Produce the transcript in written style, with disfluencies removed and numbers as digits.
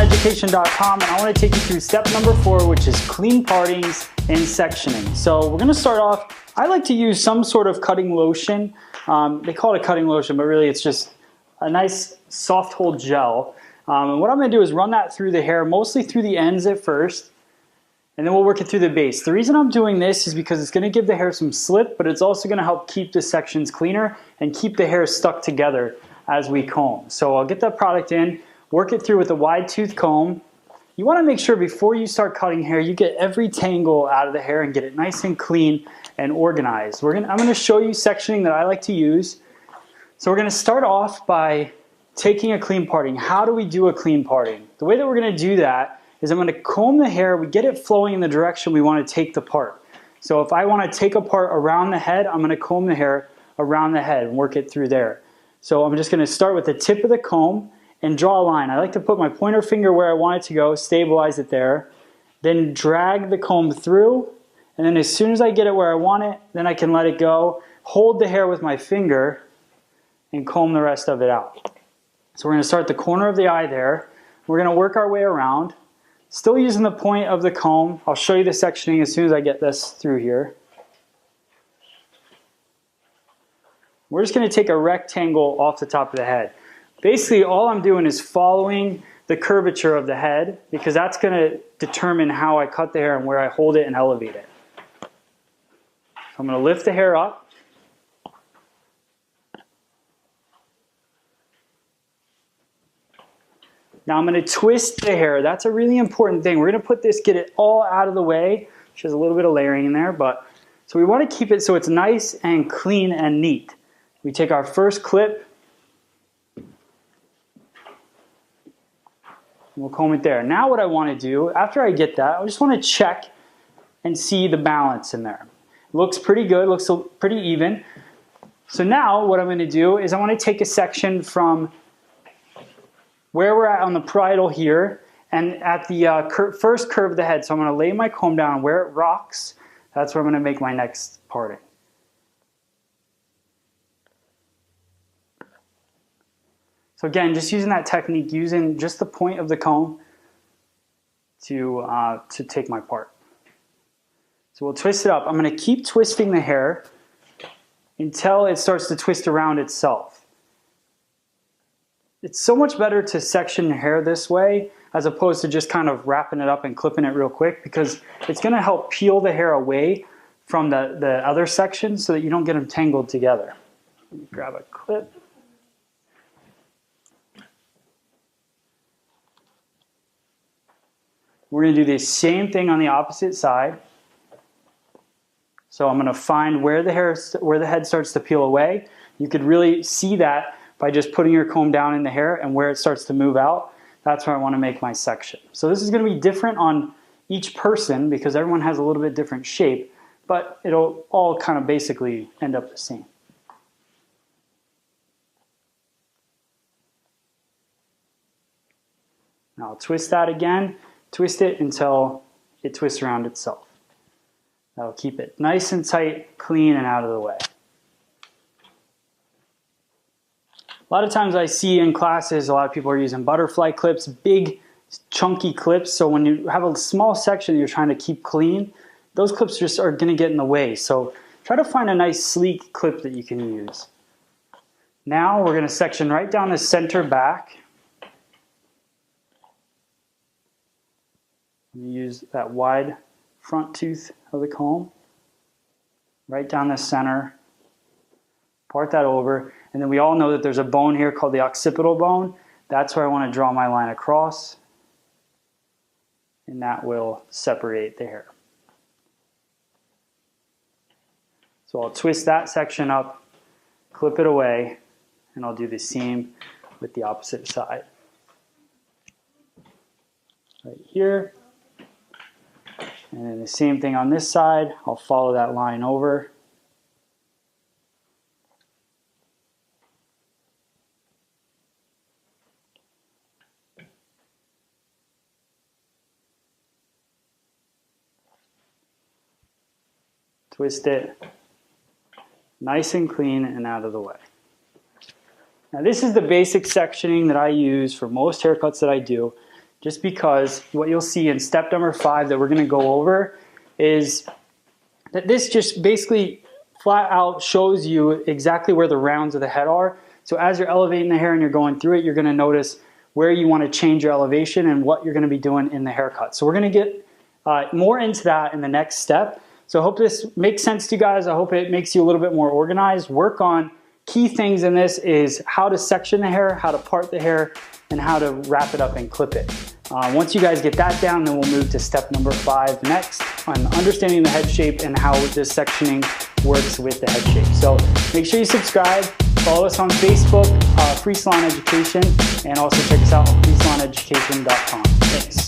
haircuteducation.com, and I want to take you through step number 4, which is clean partings and sectioning. So we're going to start off, I like to use some sort of cutting lotion. They call it a cutting lotion, but really it's just a nice soft hold gel. And what I'm going to do is run that through the hair, mostly through the ends at first, and then we'll work it through the base. The reason I'm doing this is because it's going to give the hair some slip, but it's also going to help keep the sections cleaner and keep the hair stuck together as we comb. So I'll get that product in, work it through with a wide tooth comb. You want to make sure before you start cutting hair, you get every tangle out of the hair and get it nice and clean and organized. I'm going to show you sectioning that I like to use. So we're going to start off by taking a clean parting. How do we do a clean parting? The way that we're going to do that is I'm going to comb the hair. We get it flowing in the direction we want to take the part. So if I want to take a part around the head, I'm going to comb the hair around the head and work it through there. So I'm just going to start with the tip of the comb and draw a line. I like to put my pointer finger where I want it to go, stabilize it there, then drag the comb through, and then as soon as I get it where I want it, then I can let it go, hold the hair with my finger, and comb the rest of it out. So we're going to start the corner of the eye there. We're going to work our way around, still using the point of the comb. I'll show you the sectioning as soon as I get this through here. We're just going to take a rectangle off the top of the head. Basically, all I'm doing is following the curvature of the head because that's going to determine how I cut the hair and where I hold it and elevate it. So I'm going to lift the hair up. Now I'm going to twist the hair. That's a really important thing. We're going to put this, get it all out of the way, which has a little bit of layering in there, but so we want to keep it so it's nice and clean and neat. We take our first clip, we'll comb it there. Now what I want to do, after I get that, I just want to check and see the balance in there. It looks pretty good, looks pretty even. So now what I'm going to do is I want to take a section from where we're at on the parietal here and at the first curve of the head. So I'm going to lay my comb down where it rocks. That's where I'm going to make my next parting. So again, just using that technique, using just the point of the comb to take my part. So we'll twist it up. I'm going to keep twisting the hair until it starts to twist around itself. It's so much better to section your hair this way as opposed to just kind of wrapping it up and clipping it real quick because it's going to help peel the hair away from the other sections so that you don't get them tangled together. Let me grab a clip. We're going to do the same thing on the opposite side. So I'm going to find where the head starts to peel away. You could really see that by just putting your comb down in the hair and where it starts to move out. That's where I want to make my section. So this is going to be different on each person because everyone has a little bit different shape, but it'll all kind of basically end up the same. Now I'll twist that again. Twist it until it twists around itself. That'll keep it nice and tight, clean, and out of the way. A lot of times I see in classes, a lot of people are using butterfly clips, big chunky clips. So when you have a small section you're trying to keep clean, those clips just are going to get in the way. So try to find a nice sleek clip that you can use. Now we're going to section right down the center back. Use that wide front tooth of the comb, right down the center, part that over, and then we all know that there's a bone here called the occipital bone. That's where I want to draw my line across, and that will separate the hair. So I'll twist that section up, clip it away, and I'll do the same with the opposite side. Right here. And then the same thing on this side. I'll follow that line over. Twist it. Nice and clean and out of the way. Now this is the basic sectioning that I use for most haircuts that I do. just because what you'll see in step number 5 that we're going to go over is that this just basically flat out shows you exactly where the rounds of the head are. So as you're elevating the hair and you're going through it, you're going to notice where you want to change your elevation and what you're going to be doing in the haircut. So we're going to get more into that in the next step. So I hope this makes sense to you guys. I hope it makes you a little bit more organized. Work on key things in this is how to section the hair, how to part the hair, and how to wrap it up and clip it. Once you guys get that down, then we'll move to step number 5 next on understanding the head shape and how this sectioning works with the head shape. So make sure you subscribe, follow us on Facebook, Free Salon Education, and also check us out on freesaloneducation.com. Thanks.